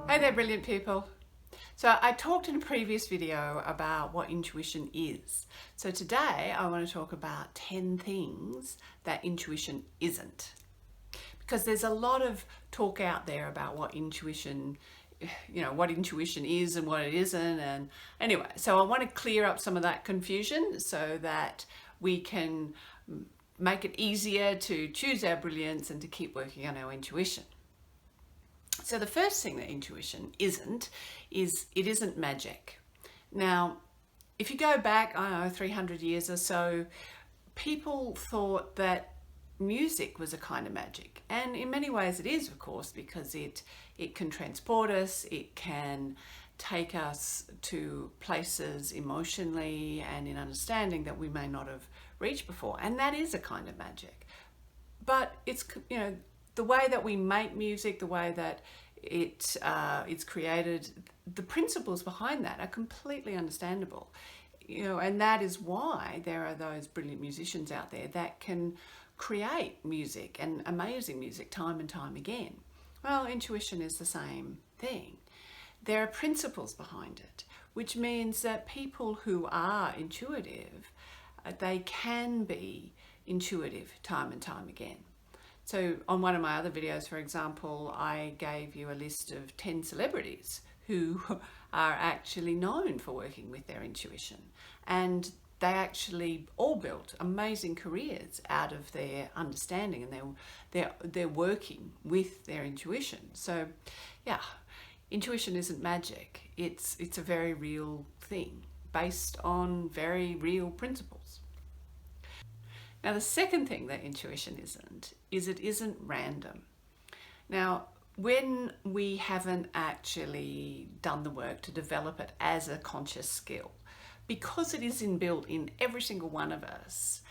Hey there, brilliant people. So I talked in a previous video about what intuition is. So today I want to talk about 10 things that intuition isn't. Because there's a lot of talk out there about what intuition is and what it isn't. And anyway, so I want to clear up some of that confusion so that we can make it easier to choose our brilliance and to keep working on our intuition. So the first thing that intuition isn't is it isn't magic. Now, if you go back, I don't know, 300 years or so, people thought that music was a kind of magic. And in many ways it is, of course, because it can transport us, it can take us to places emotionally and in understanding that we may not have reached before. And that is a kind of magic. But it's, the way that we make music, the way that it's created, the principles behind that are completely understandable. And that is why there are those brilliant musicians out there that can create music and amazing music time and time again. Well, intuition is the same thing. There are principles behind it, which means that people who are intuitive, they can be intuitive time and time again. So on one of my other videos, for example, I gave you a list of 10 celebrities who are actually known for working with their intuition. And they actually all built amazing careers out of their understanding, and they're working with their intuition. So yeah, intuition isn't magic. It's a very real thing based on very real principles. Now, the second thing that intuition isn't is it isn't random. Now, when we haven't actually done the work to develop it as a conscious skill, because it is inbuilt in every single one of us,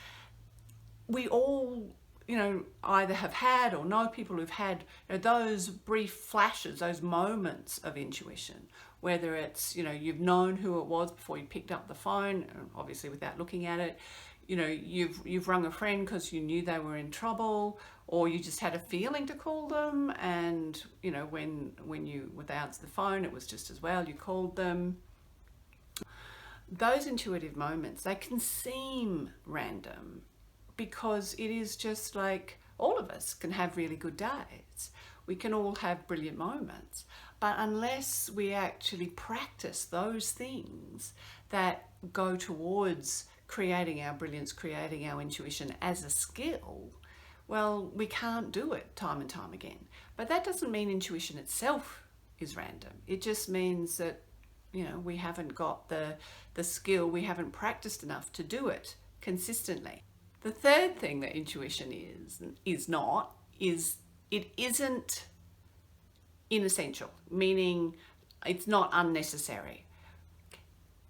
we all, either have had or know people who've had those brief flashes, those moments of intuition, whether it's, you've known who it was before you picked up the phone, obviously without looking at it. You've rung a friend because you knew they were in trouble, or you just had a feeling to call them, and when they answered the phone, it was just as well you called them. Those intuitive moments, they can seem random because it is just like all of us can have really good days. We can all have brilliant moments, but unless we actually practice those things that go towards creating our brilliance, creating our intuition as a skill, well, we can't do it time and time again. But that doesn't mean intuition itself is random. It just means that, we haven't got the skill, we haven't practiced enough to do it consistently. The third thing that intuition is it isn't inessential, meaning it's not unnecessary.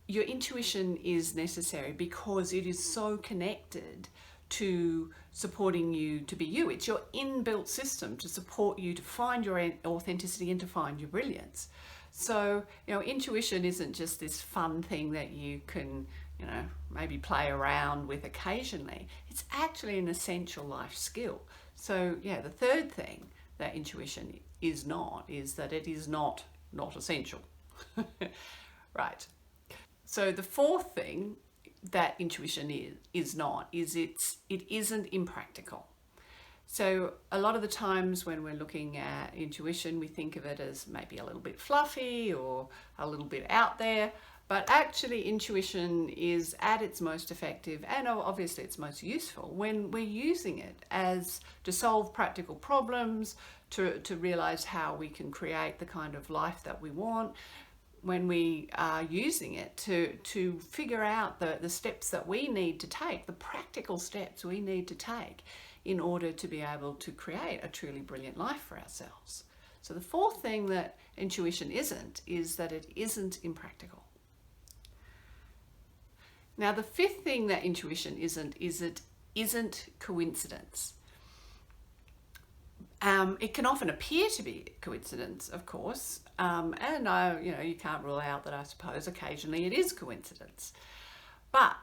Your intuition is necessary because it is so connected to supporting you to be you. It's your inbuilt system to support you to find your authenticity and to find your brilliance. So, intuition isn't just this fun thing that you can, maybe play around with occasionally. It's actually an essential life skill. So, yeah, the third thing that intuition is that it is not essential. Right. So the fourth thing that intuition is it isn't impractical. So a lot of the times when we're looking at intuition, we think of it as maybe a little bit fluffy or a little bit out there, but actually intuition is at its most effective and obviously it's most useful when we're using it to solve practical problems, to realize how we can create the kind of life that we want, when we are using it to figure out the steps that we need to take, the practical steps we need to take in order to be able to create a truly brilliant life for ourselves. So the fourth thing that intuition isn't is that it isn't impractical. Now, the fifth thing that intuition isn't is it isn't coincidence. It can often appear to be coincidence, of course, and you can't rule out that I suppose occasionally it is coincidence. But,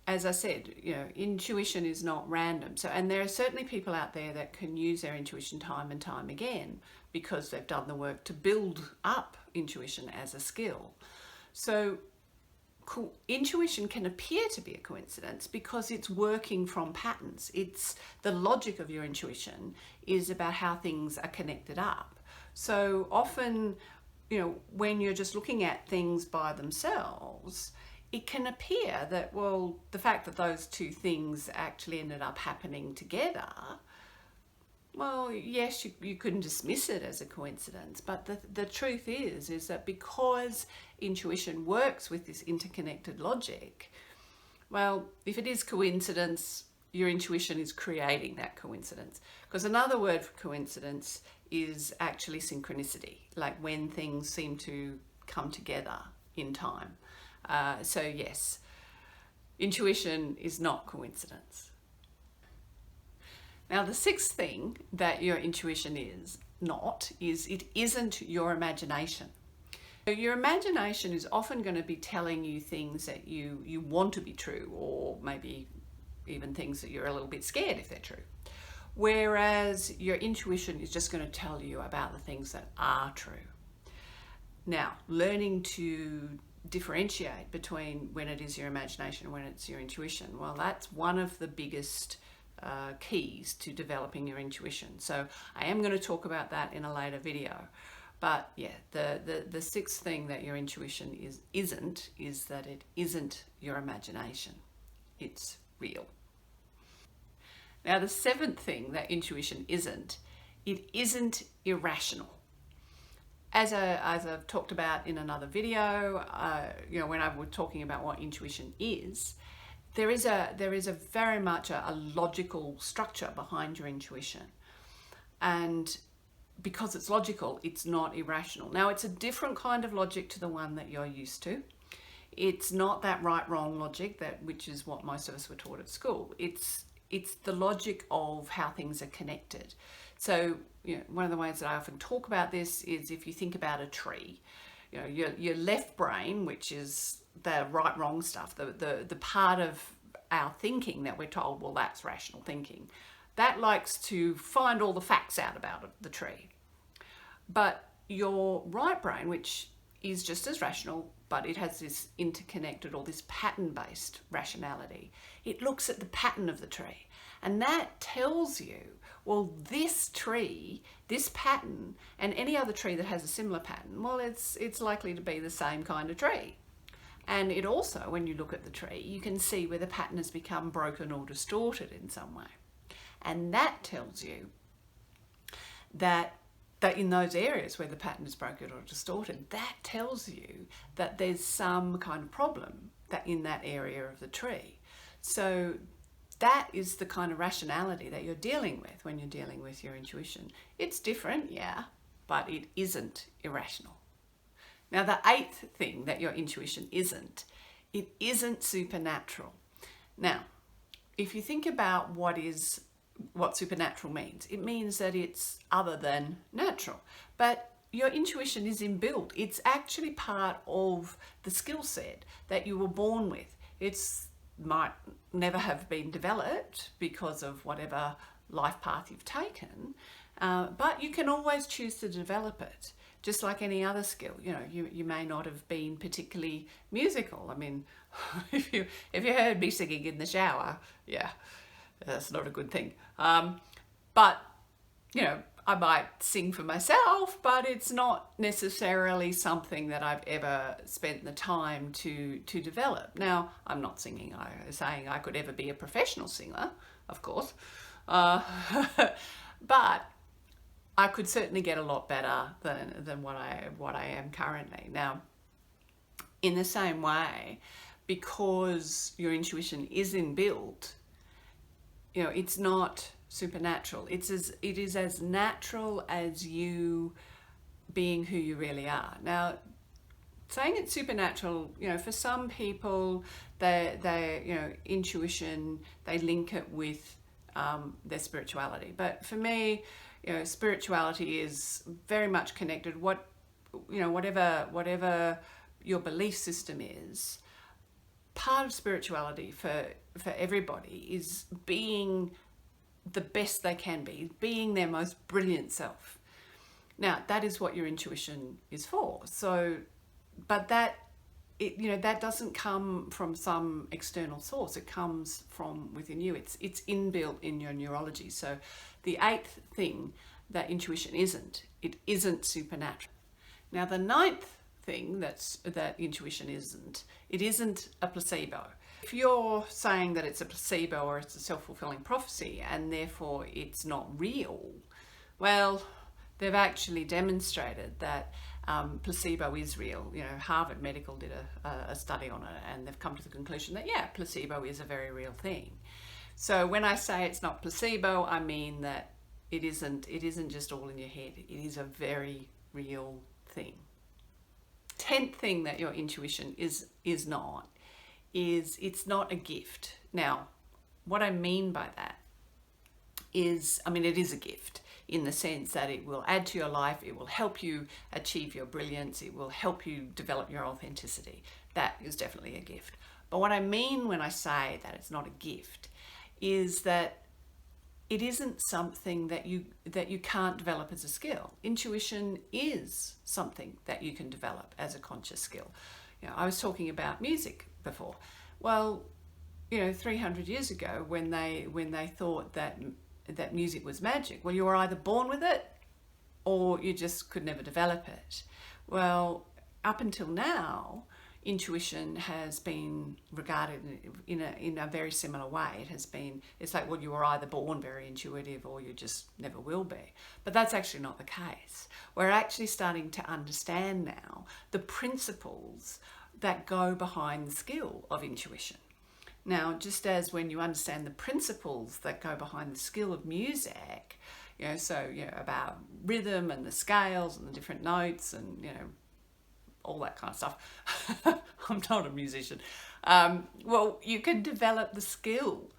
as I said, intuition is not random. So, and there are certainly people out there that can use their intuition time and time again because they've done the work to build up intuition as a skill. So intuition can appear to be a coincidence because it's working from patterns. It's the logic of your intuition is about how things are connected up. So often, when you're just looking at things by themselves, it can appear that, well, the fact that those two things actually ended up happening together, well, yes, you couldn't dismiss it as a coincidence, but the truth is that because intuition works with this interconnected logic, well, if it is coincidence, your intuition is creating that coincidence. Because another word for coincidence is actually synchronicity, like when things seem to come together in time. So yes, intuition is not coincidence. Now, the sixth thing that your intuition is it isn't your imagination. So your imagination is often going to be telling you things that you want to be true, or maybe even things that you're a little bit scared if they're true. Whereas your intuition is just going to tell you about the things that are true. Now, learning to differentiate between when it is your imagination and when it's your intuition, well, that's one of the biggest keys to developing your intuition. So I am going to talk about that in a later video. But yeah, the sixth thing that your intuition isn't is that it isn't your imagination. It's real. Now, the seventh thing that intuition isn't, it isn't irrational. As I've talked about in another video, when I was talking about what intuition is, there is a very much a logical structure behind your intuition. And because it's logical, it's not irrational. Now, it's a different kind of logic to the one that you're used to. It's not that right-wrong logic, which is what most of us were taught at school. It's the logic of how things are connected. So, one of the ways that I often talk about this is if you think about a tree, your left brain, which is the right-wrong stuff, the part of our thinking that we're told, well, that's rational thinking, that likes to find all the facts out about the tree. But your right brain, which is just as rational, but it has this interconnected or this pattern-based rationality, it looks at the pattern of the tree. And that tells you, well, this tree, this pattern, and any other tree that has a similar pattern, well, it's likely to be the same kind of tree. And it also, when you look at the tree, you can see where the pattern has become broken or distorted in some way. And that tells you that in those areas where the pattern is broken or distorted, that tells you that there's some kind of problem in that area of the tree. So that is the kind of rationality that you're dealing with when you're dealing with your intuition. It's different, yeah, but it isn't irrational. Now, the eighth thing that your intuition isn't, it isn't supernatural. Now, if you think about what supernatural means, it means that it's other than natural. But your intuition is inbuilt. It's actually part of the skill set that you were born with. It's might never have been developed because of whatever life path you've taken, but you can always choose to develop it, just like any other skill. You may not have been particularly musical. I mean, if you heard me singing in the shower, yeah, that's not a good thing. But I might sing for myself, but it's not necessarily something that I've ever spent the time to develop. Now, I'm not saying I could ever be a professional singer, of course, but I could certainly get a lot better than what I am currently. Now, in the same way, because your intuition is inbuilt, it's not supernatural. It is as natural as you being who you really are. Now, saying it's supernatural, for some people, they intuition, they link it with their spirituality. But for me, spirituality is very much connected. Whatever your belief system is, part of spirituality for everybody is being the best they can be, being their most brilliant self. Now, that is what your intuition is for. So, but that doesn't come from some external source. It comes from within you. It's inbuilt in your neurology. So the eighth thing that intuition isn't, it isn't supernatural. Now, the ninth thing that intuition isn't, it isn't a placebo. If you're saying that it's a placebo or it's a self-fulfilling prophecy and therefore it's not real, well, they've actually demonstrated that placebo is real. Harvard Medical did a study on it, and they've come to the conclusion that, yeah, placebo is a very real thing. So when I say it's not placebo, I mean that it isn't just all in your head. It is a very real thing. 10th thing that your intuition is not is it's not a gift. Now, what I mean by that is, it is a gift in the sense that it will add to your life, it will help you achieve your brilliance, it will help you develop your authenticity. That is definitely a gift. But what I mean when I say that it's not a gift is that it isn't something that you can't develop as a skill. Intuition is something that you can develop as a conscious skill. I was talking about music before. Well, 300 years ago when they thought that music was magic, well, you were either born with it or you just could never develop it. Well, up until now, intuition has been regarded in a very similar way. It's like, well, you were either born very intuitive or you just never will be. But that's actually not the case. We're actually starting to understand now the principles that go behind the skill of intuition. Now, just as when you understand the principles that go behind the skill of music, about rhythm and the scales and the different notes and, all that kind of stuff. I'm not a musician. Well, you can develop the skill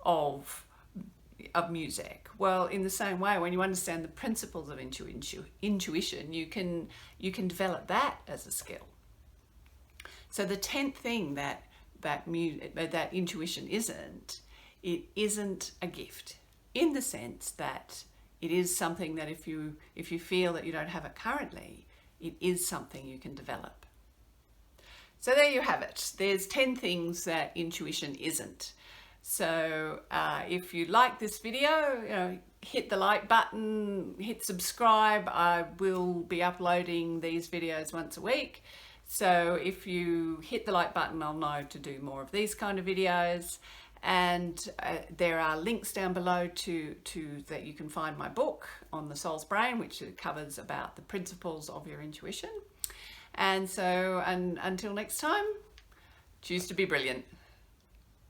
of music. Well, in the same way, when you understand the principles of intuition, you can develop that as a skill. So the 10th thing that intuition isn't, it isn't a gift, in the sense that it is something that if you feel that you don't have it currently, it is something you can develop. So there you have it. There's 10 things that intuition isn't. So if you like this video, hit the like button, hit subscribe. I will be uploading these videos once a week. So if you hit the like button, I'll know to do more of these kind of videos. And there are links down below to that you can find my book on the soul's brain, which covers about the principles of your intuition. And so until next time, choose to be brilliant.